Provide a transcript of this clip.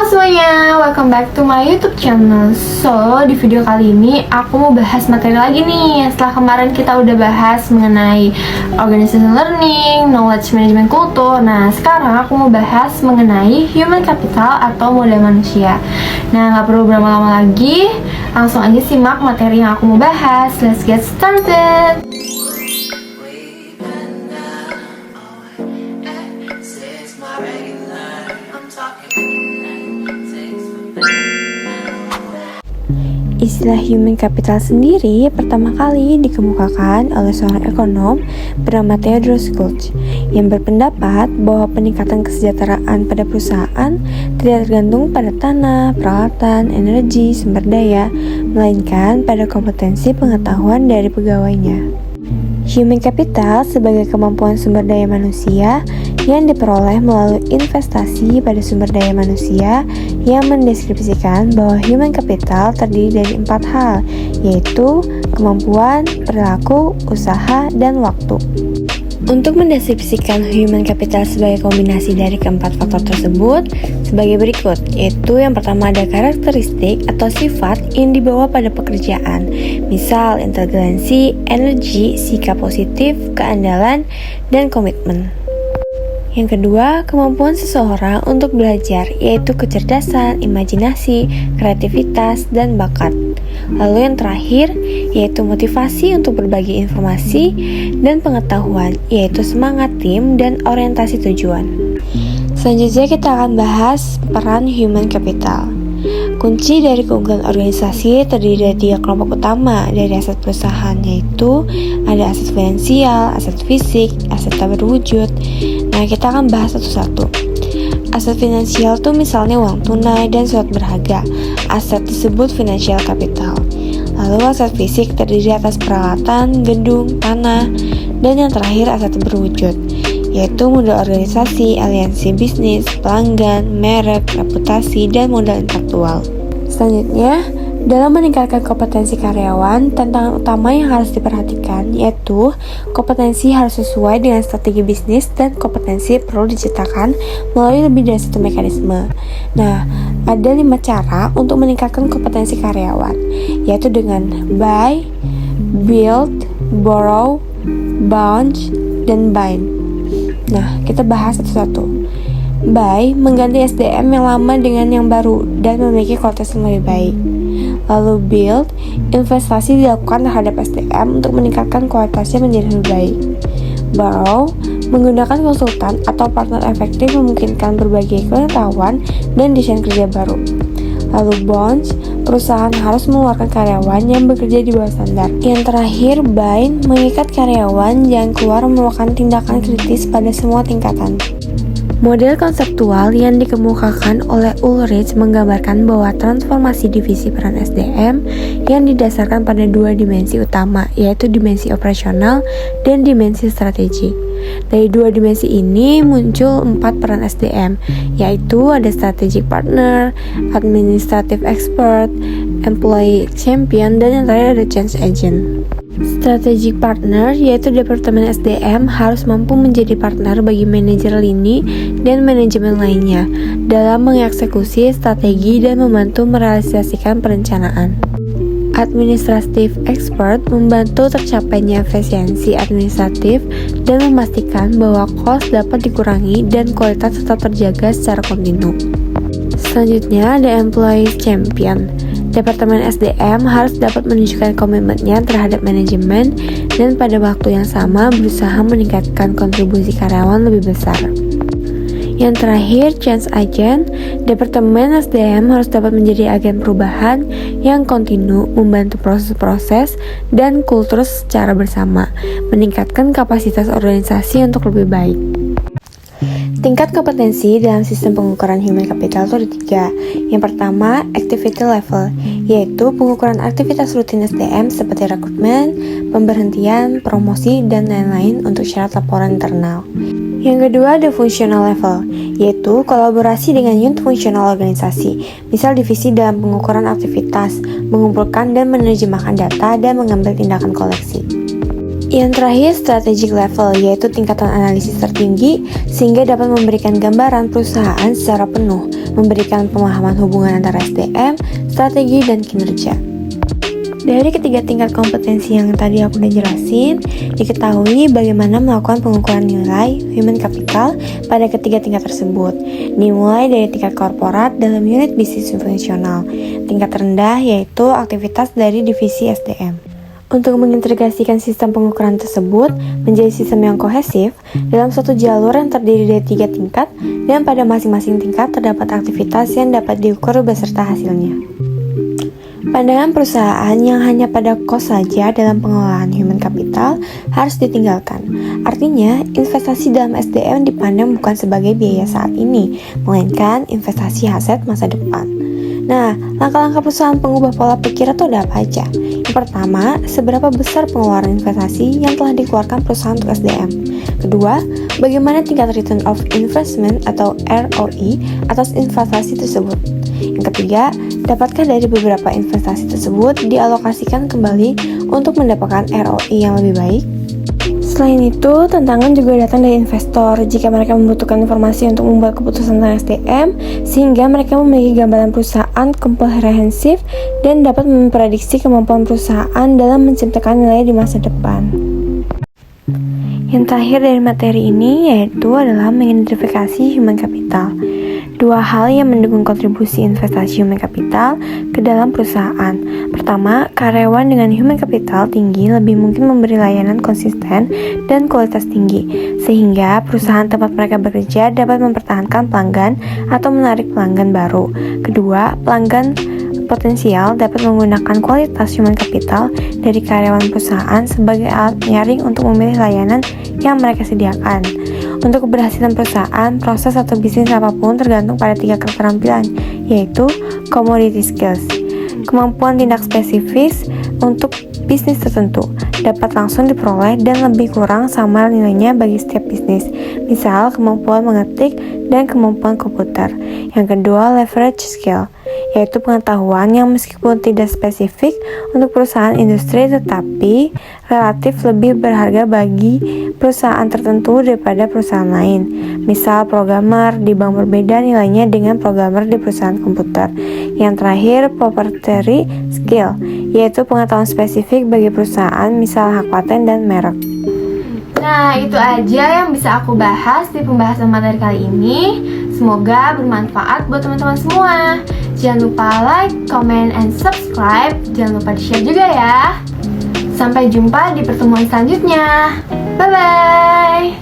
semuanya, welcome back to my YouTube channel. So, di video kali ini aku mau bahas materi lagi nih. Setelah kemarin kita udah bahas mengenai organization learning, knowledge management kultur. Nah, sekarang aku mau bahas mengenai human capital atau modal manusia. Nah, nggak perlu berlama-lama lagi, langsung aja simak materi yang aku mau bahas. Let's get started. Istilah human capital sendiri pertama kali dikemukakan oleh seorang ekonom bernama Theodore Schultz yang berpendapat bahwa peningkatan kesejahteraan pada perusahaan tidak tergantung pada tanah, peralatan, energi, sumber daya, melainkan pada kompetensi pengetahuan dari pegawainya. Human capital sebagai kemampuan sumber daya manusia yang diperoleh melalui investasi pada sumber daya manusia yang mendeskripsikan bahwa human capital terdiri dari 4 hal, yaitu kemampuan, perilaku, usaha, dan waktu. Untuk mendeskripsikan human capital sebagai kombinasi dari keempat faktor tersebut sebagai berikut, yaitu yang pertama ada karakteristik atau sifat yang dibawa pada pekerjaan, misal inteligensi, energi, sikap positif, keandalan, dan komitmen. Yang kedua, kemampuan seseorang untuk belajar, yaitu kecerdasan, imajinasi, kreativitas, dan bakat. Lalu yang terakhir, yaitu motivasi untuk berbagi informasi dan pengetahuan, yaitu semangat tim dan orientasi tujuan. Selanjutnya kita akan bahas peran human capital. Kunci dari keunggulan organisasi terdiri dari 3 kelompok utama dari aset perusahaan, yaitu ada aset finansial, aset fisik, aset tak berwujud. Nah, kita akan bahas satu-satu. Aset finansial tuh misalnya uang tunai dan surat berharga. Aset disebut financial capital. Lalu aset fisik terdiri atas peralatan, gedung, tanah, dan yang terakhir aset berwujud, yaitu modal organisasi, aliansi bisnis, pelanggan, merek, reputasi, dan modal intelektual. Selanjutnya, dalam meningkatkan kompetensi karyawan, tantangan utama yang harus diperhatikan yaitu kompetensi harus sesuai dengan strategi bisnis dan kompetensi perlu diciptakan melalui lebih dari satu mekanisme. Nah, ada 5 cara untuk meningkatkan kompetensi karyawan, yaitu dengan buy, build, borrow, bounce, dan bind. Nah, kita bahas satu-satu. Buy, mengganti SDM yang lama dengan yang baru dan memiliki kualitas yang lebih baik. Lalu build, investasi dilakukan terhadap SDM untuk meningkatkan kualitasnya menjadi lebih baik. Borrow, menggunakan konsultan atau partner efektif memungkinkan berbagai pengetahuan dan desain kerja baru. Lalu bounce, perusahaan harus mengeluarkan karyawan yang bekerja di bawah standar. Yang terakhir, bind, mengikat karyawan yang keluar merupakan tindakan kritis pada semua tingkatan. Model konseptual yang dikemukakan oleh Ulrich menggambarkan bahwa transformasi divisi peran SDM yang didasarkan pada 2 dimensi utama, yaitu dimensi operasional dan dimensi strategi. Dari 2 dimensi ini muncul 4 peran SDM, yaitu ada strategic partner, administrative expert, employee champion, dan yang terakhir ada change agent. Strategic partner yaitu departemen SDM harus mampu menjadi partner bagi manajer lini dan manajemen lainnya dalam mengeksekusi strategi dan membantu merealisasikan perencanaan. Administrative expert membantu tercapainya efisiensi administratif dan memastikan bahwa kos dapat dikurangi dan kualitas tetap terjaga secara kontinu. Selanjutnya ada employee champion. Departemen SDM harus dapat menunjukkan komitmennya terhadap manajemen dan pada waktu yang sama berusaha meningkatkan kontribusi karyawan lebih besar. Yang terakhir, change agent. Departemen SDM harus dapat menjadi agen perubahan yang kontinu, membantu proses-proses dan kultur secara bersama, meningkatkan kapasitas organisasi untuk lebih baik. Tingkat kompetensi dalam sistem pengukuran human capital itu ada 3. Yang pertama, activity level, yaitu pengukuran aktivitas rutin SDM seperti rekrutmen, pemberhentian, promosi, dan lain-lain untuk syarat laporan internal. Yang kedua, ada functional level, yaitu kolaborasi dengan unit fungsional organisasi, misal divisi dalam pengukuran aktivitas, mengumpulkan dan menerjemahkan data, dan mengambil tindakan koleksi. Yang terakhir, strategic level, yaitu tingkatan analisis tertinggi sehingga dapat memberikan gambaran perusahaan secara penuh, memberikan pemahaman hubungan antara SDM, strategi, dan kinerja. Dari ketiga tingkat kompetensi yang tadi aku udah jelasin, diketahui bagaimana melakukan pengukuran nilai human capital pada ketiga tingkat tersebut, dimulai dari tingkat korporat dalam unit bisnis fungsional, tingkat rendah yaitu aktivitas dari divisi SDM. Untuk mengintegrasikan sistem pengukuran tersebut menjadi sistem yang kohesif dalam suatu jalur yang terdiri dari 3 tingkat, dan pada masing-masing tingkat terdapat aktivitas yang dapat diukur beserta hasilnya. Pandangan perusahaan yang hanya pada cost saja dalam pengelolaan human capital harus ditinggalkan. Artinya, investasi dalam SDM dipandang bukan sebagai biaya saat ini, melainkan investasi aset masa depan. Nah, langkah-langkah perusahaan pengubah pola pikir itu ada apa aja? Yang pertama, seberapa besar pengeluaran investasi yang telah dikeluarkan perusahaan untuk SDM? Kedua, bagaimana tingkat return of investment atau ROI atas investasi tersebut? Yang ketiga, dapatkah dari beberapa investasi tersebut dialokasikan kembali untuk mendapatkan ROI yang lebih baik? Selain itu, tantangan juga datang dari investor jika mereka membutuhkan informasi untuk membuat keputusan tentang SDM, sehingga mereka memiliki gambaran perusahaan komprehensif dan dapat memprediksi kemampuan perusahaan dalam menciptakan nilai di masa depan. Yang terakhir dari materi ini yaitu adalah mengidentifikasi human capital. Dua hal yang mendukung kontribusi investasi human capital ke dalam perusahaan. Pertama, karyawan dengan human capital tinggi lebih mungkin memberi layanan konsisten dan kualitas tinggi, sehingga perusahaan tempat mereka bekerja dapat mempertahankan pelanggan atau menarik pelanggan baru. Kedua, pelanggan potensial dapat menggunakan kualitas human capital dari karyawan perusahaan sebagai alat penyaring untuk memilih layanan yang mereka sediakan. Untuk keberhasilan perusahaan, proses atau bisnis apapun tergantung pada 3 keterampilan, yaitu commodity skills, kemampuan tindak spesifis untuk bisnis tertentu, dapat langsung diperoleh dan lebih kurang sama nilainya bagi setiap bisnis, misal kemampuan mengetik dan kemampuan komputer. Yang kedua, leverage skill, yaitu pengetahuan yang meskipun tidak spesifik untuk perusahaan industri tetapi relatif lebih berharga bagi perusahaan tertentu daripada perusahaan lain. Misal programmer di bank berbeda nilainya dengan programmer di perusahaan komputer. Yang terakhir, proprietary skill, yaitu pengetahuan spesifik bagi perusahaan, misal hak paten dan merek. Nah, itu aja yang bisa aku bahas di pembahasan materi kali ini. Semoga bermanfaat buat teman-teman semua. Jangan lupa like, comment, and subscribe. Jangan lupa di-share juga ya. Sampai jumpa di pertemuan selanjutnya. Bye-bye.